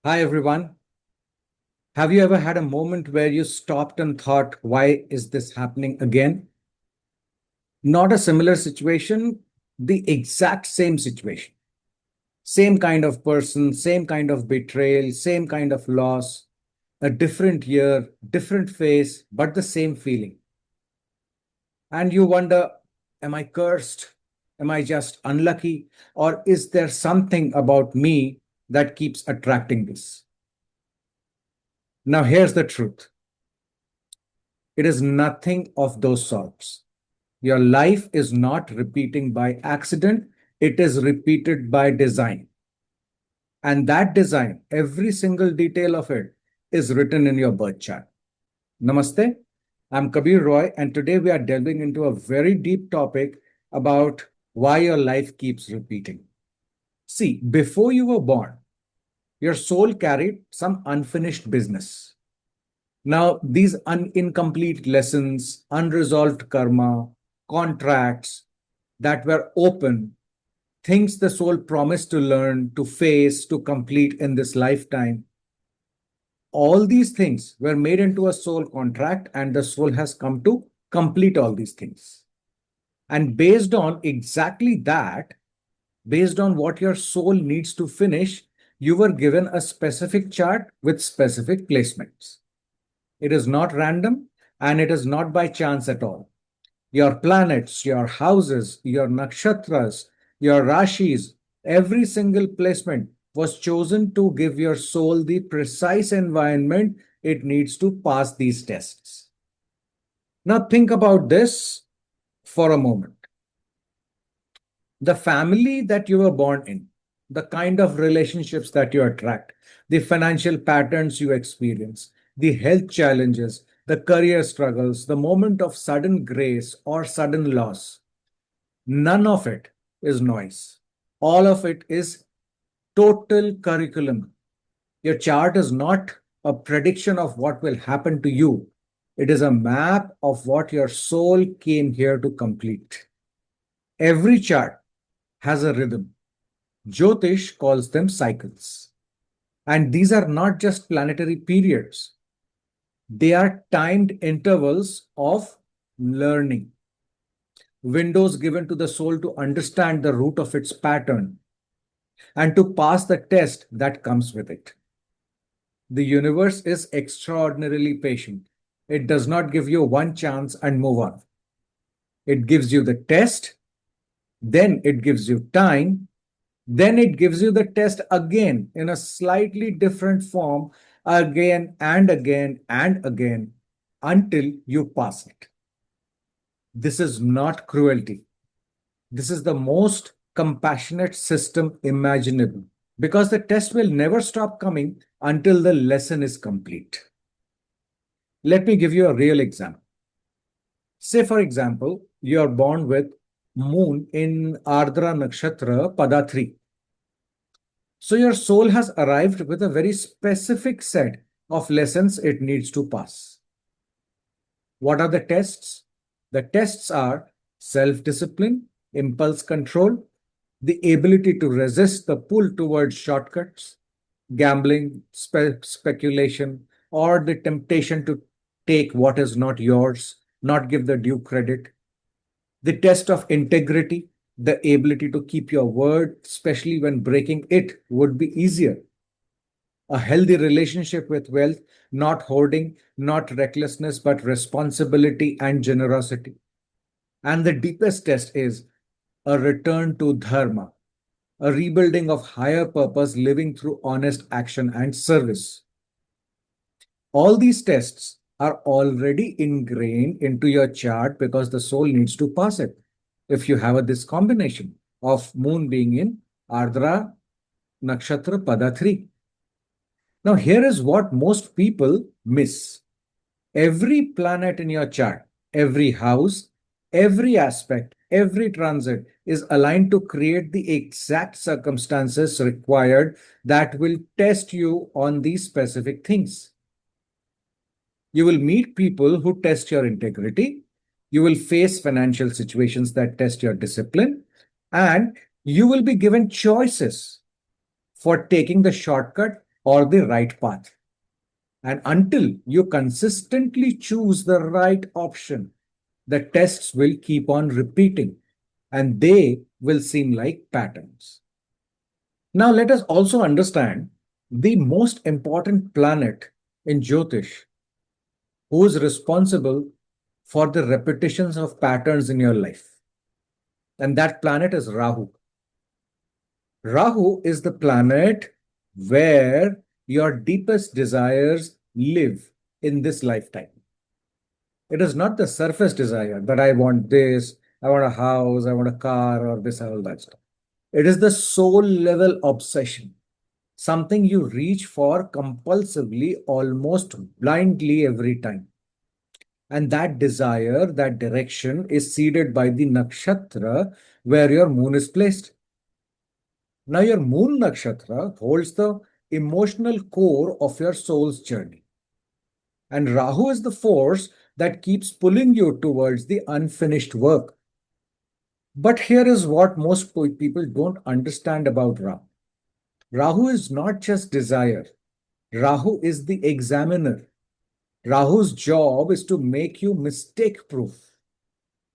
Hi, everyone. Have you ever had a moment where you stopped and thought, why is this happening again? Not a similar situation, the exact same situation. Same kind of person, same kind of betrayal, same kind of loss, a different year, different face, but the same feeling. And you wonder, am I cursed? Am I just unlucky? Or is there something about me that keeps attracting this? Now, here's the truth. It is nothing of those sorts. Your life is not repeating by accident, it is repeated by design. And that design, every single detail of it, is written in your birth chart. Namaste, I'm Kabir Roy, and today we are delving into a very deep topic about why your life keeps repeating. See, before you were born, your soul carried some unfinished business. Now, these incomplete lessons, unresolved karma, contracts that were open, things the soul promised to learn, to face, to complete in this lifetime, all these things were made into a soul contract, and the soul has come to complete all these things. And based on exactly that, based on what your soul needs to finish, you were given a specific chart with specific placements. It is not random and it is not by chance at all. Your planets, your houses, your nakshatras, your rashis, every single placement was chosen to give your soul the precise environment it needs to pass these tests. Now, think about this for a moment. The family that you were born in, the kind of relationships that you attract, the financial patterns you experience, the health challenges, the career struggles, the moment of sudden grace or sudden loss, none of it is noise. All of it is total curriculum. Your chart is not a prediction of what will happen to you. It is a map of what your soul came here to complete. Every chart has a rhythm. Jyotish calls them cycles. And these are not just planetary periods, they are timed intervals of learning, windows given to the soul to understand the root of its pattern and to pass the test that comes with it. The universe is extraordinarily patient. It does not give you one chance and move on. It gives you the test, then it gives you time, then it gives you the test again in a slightly different form, again and again and again, until you pass it. This is not cruelty. This is the most compassionate system imaginable because the test will never stop coming until the lesson is complete. Let me give you a real example. Say, for example, you are born with moon in Ardra Nakshatra Pada 3. So your soul has arrived with a very specific set of lessons it needs to pass. What are the tests? The tests are self-discipline, impulse control, the ability to resist the pull towards shortcuts, gambling, speculation, or the temptation to take what is not yours, not give the due credit. The test of integrity, the ability to keep your word, especially when breaking it would be easier. A healthy relationship with wealth, not hoarding, not recklessness, but responsibility and generosity. And the deepest test is a return to dharma, a rebuilding of higher purpose, living through honest action and service. All these tests are already ingrained into your chart because the soul needs to pass it. If you have this combination of moon being in Ardra Nakshatra Pada 3. Now, here is what most people miss. Every planet in your chart, every house, every aspect, every transit is aligned to create the exact circumstances required that will test you on these specific things. You will meet people who test your integrity. You will face financial situations that test your discipline. And you will be given choices for taking the shortcut or the right path. And until you consistently choose the right option, the tests will keep on repeating and they will seem like patterns. Now, let us also understand the most important planet in Jyotish, who is responsible for the repetitions of patterns in your life. And that planet is Rahu. Rahu is the planet where your deepest desires live in this lifetime. It is not the surface desire that I want this, I want a house, I want a car, or this, all that stuff. It is the soul level obsession, something you reach for compulsively, almost blindly every time. And that desire, that direction is seeded by the nakshatra where your moon is placed. Now, your moon nakshatra holds the emotional core of your soul's journey. And Rahu is the force that keeps pulling you towards the unfinished work. But here is what most people don't understand about Rahu. Rahu is not just desire. Rahu is the examiner. Rahu's job is to make you mistake proof.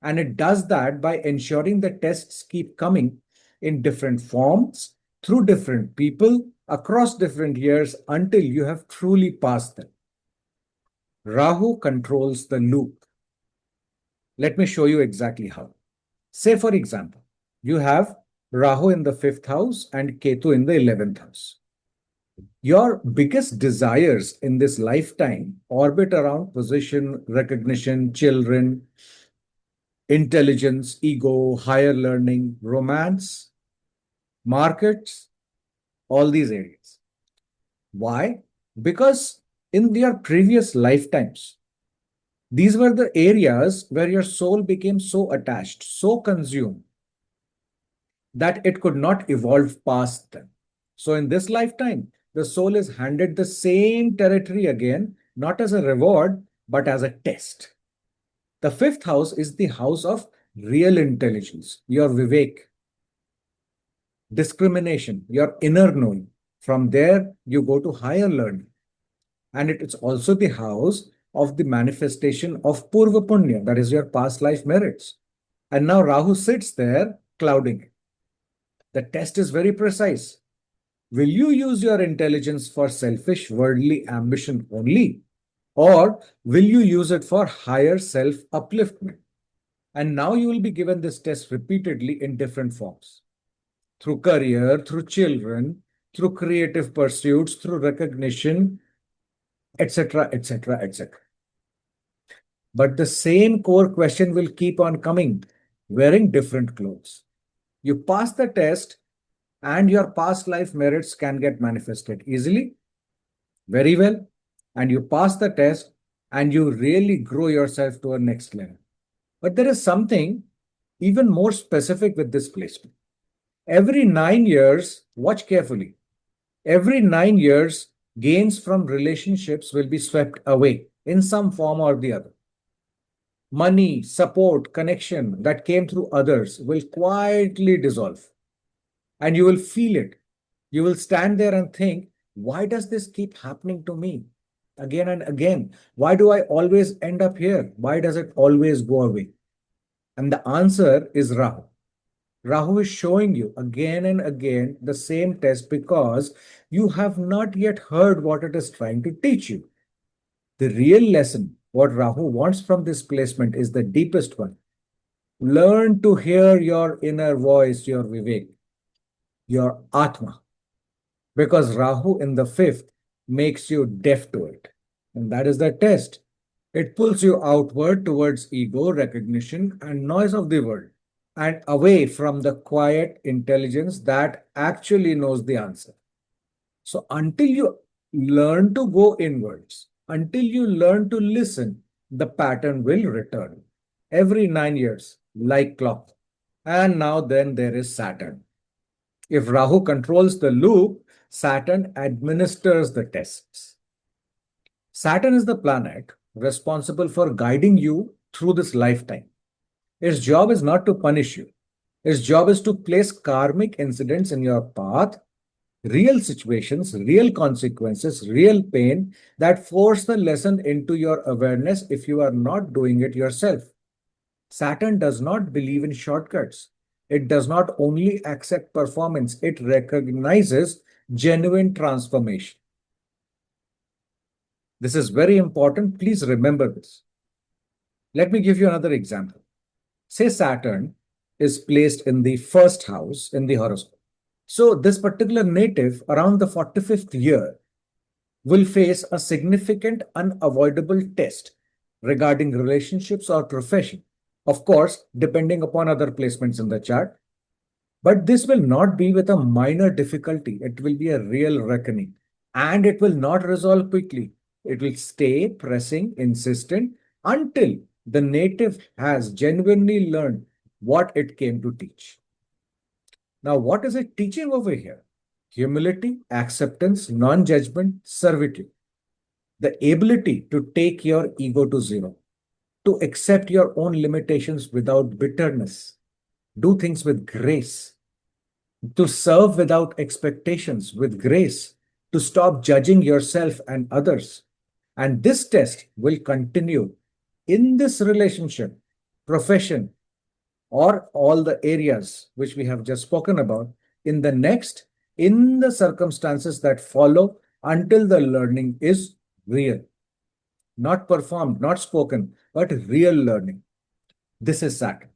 And it does that by ensuring the tests keep coming in different forms, through different people, across different years until you have truly passed them. Rahu controls the loop. Let me show you exactly how. Say, for example, you have Rahu in the 5th house and Ketu in the 11th house. Your biggest desires in this lifetime orbit around position, recognition, children, intelligence, ego, higher learning, romance, markets, all these areas. Why? Because in their previous lifetimes, these were the areas where your soul became so attached, so consumed, that it could not evolve past them. So in this lifetime, the soul is handed the same territory again, not as a reward, but as a test. The 5th house is the house of real intelligence, your vivek, discrimination, your inner knowing. From there, you go to higher learning. And it is also the house of the manifestation of Purva Punya, that is your past life merits. And now Rahu sits there clouding it. The test is very precise. Will you use your intelligence for selfish, worldly ambition only? Or will you use it for higher self upliftment? And now you will be given this test repeatedly in different forms, through career, through children, through creative pursuits, through recognition, etc., etc., etc. But the same core question will keep on coming, wearing different clothes. You pass the test, and your past life merits can get manifested easily, very well, and you pass the test, and you really grow yourself to a next level. But there is something even more specific with this placement. Every 9 years, watch carefully, every 9 years, gains from relationships will be swept away in some form or the other. Money, support, connection that came through others will quietly dissolve. And you will feel it. You will stand there and think, why does this keep happening to me again and again? Why do I always end up here? Why does it always go away? And the answer is Rahu. Rahu is showing you again and again the same test because you have not yet heard what it is trying to teach you. The real lesson, what Rahu wants from this placement, is the deepest one. Learn to hear your inner voice, your Vivek, your Atma. Because Rahu in the 5th makes you deaf to it. And that is the test. It pulls you outward towards ego, recognition, and noise of the world, and away from the quiet intelligence that actually knows the answer. So until you learn to go inwards, until you learn to listen, the pattern will return every 9 years, like clock. And now then there is Saturn. If Rahu controls the loop, Saturn administers the tests. Saturn is the planet responsible for guiding you through this lifetime. Its job is not to punish you. Its job is to place karmic incidents in your path real situations, real consequences, real pain that force the lesson into your awareness if you are not doing it yourself. Saturn does not believe in shortcuts. It does not only accept performance, it recognizes genuine transformation. This is very important. Please remember this. Let me give you another example. Say Saturn is placed in the first house in the horoscope. So, this particular native around the 45th year will face a significant, unavoidable test regarding relationships or profession. Of course, depending upon other placements in the chart. But this will not be with a minor difficulty. It will be a real reckoning. And it will not resolve quickly. It will stay pressing, insistent until the native has genuinely learned what it came to teach. Now, what is it teaching over here? Humility, acceptance, non-judgment, servitude. The ability to take your ego to zero, to accept your own limitations without bitterness, do things with grace, to serve without expectations with grace, to stop judging yourself and others. And this test will continue in this relationship, profession, or all the areas which we have just spoken about in the next, in the circumstances that follow until the learning is real, not performed, not spoken, but real learning. This is Saturn.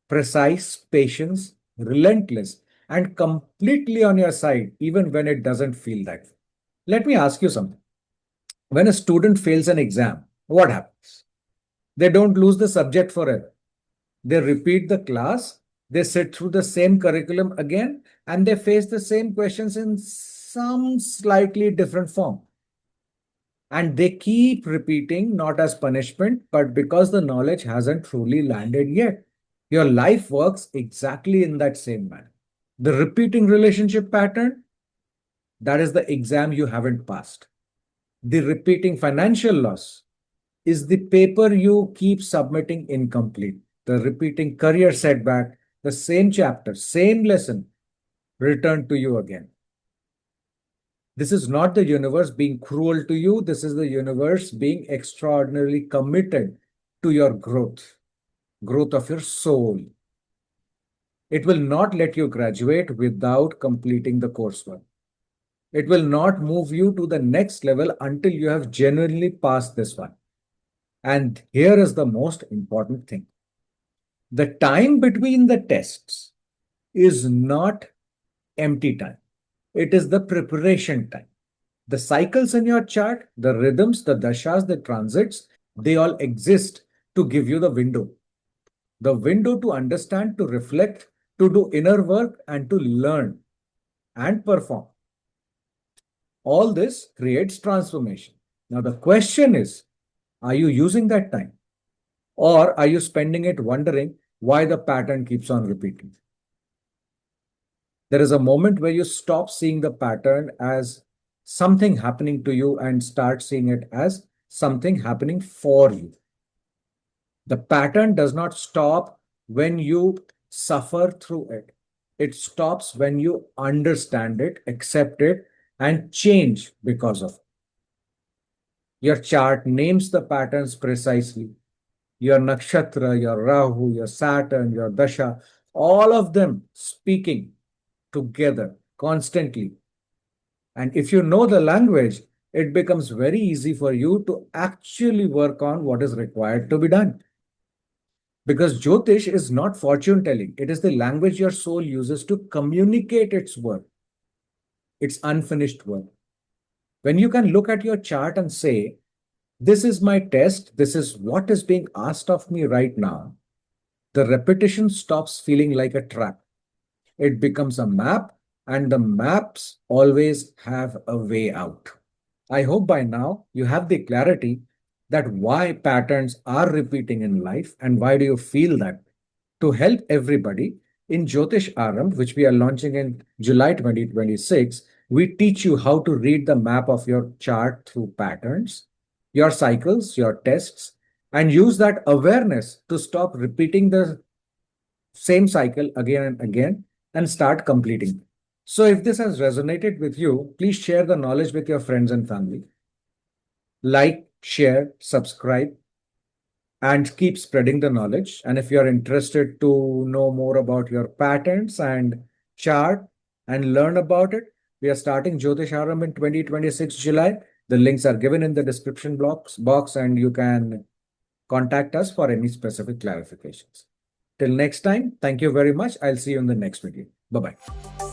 Precise, patience, relentless, and completely on your side, even when it doesn't feel that way. Let me ask you something. When a student fails an exam, what happens? They don't lose the subject forever. They repeat the class, they sit through the same curriculum again, and they face the same questions in some slightly different form. And they keep repeating, not as punishment, but because the knowledge hasn't truly landed yet. Your life works exactly in that same manner. The repeating relationship pattern, that is the exam you haven't passed. The repeating financial loss is the paper you keep submitting incomplete. The repeating career setback, the same chapter, same lesson returned to you again. This is not the universe being cruel to you. This is the universe being extraordinarily committed to your growth of your soul. It will not let you graduate without completing the coursework. It will not move you to the next level until you have genuinely passed this one. And here is the most important thing. The time between the tests is not empty time. It is the preparation time. The cycles in your chart, the rhythms, the dashas, the transits, they all exist to give you the window. The window to understand, to reflect, to do inner work, and to learn and perform. All this creates transformation. Now, the question is, are you using that time? Or are you spending it wondering why the pattern keeps on repeating? There is a moment where you stop seeing the pattern as something happening to you and start seeing it as something happening for you. The pattern does not stop when you suffer through it. It stops when you understand it, accept it, and change because of it. Your chart names the patterns precisely. Your nakshatra, your Rahu, your Saturn, your Dasha, all of them speaking together constantly. And if you know the language, it becomes very easy for you to actually work on what is required to be done. Because Jyotish is not fortune telling, it is the language your soul uses to communicate its work, its unfinished work. When you can look at your chart and say, this is my test, this is what is being asked of me right now, the repetition stops feeling like a trap. It becomes a map, and the maps always have a way out. I hope by now you have the clarity that why patterns are repeating in life and why do you feel that. To help everybody, in Jyotish Aarambh, which we are launching in July 2026, we teach you how to read the map of your chart through patterns, your cycles, your tests, and use that awareness to stop repeating the same cycle again and again and start completing. So if this has resonated with you, please share the knowledge with your friends and family. Like, share, subscribe, and keep spreading the knowledge. And if you're interested to know more about your patterns and chart and learn about it, we are starting Jyotish Aaramb in 2026 July. The links are given in the description box, and you can contact us for any specific clarifications. Till next time, thank you very much. I'll see you in the next video. Bye-bye.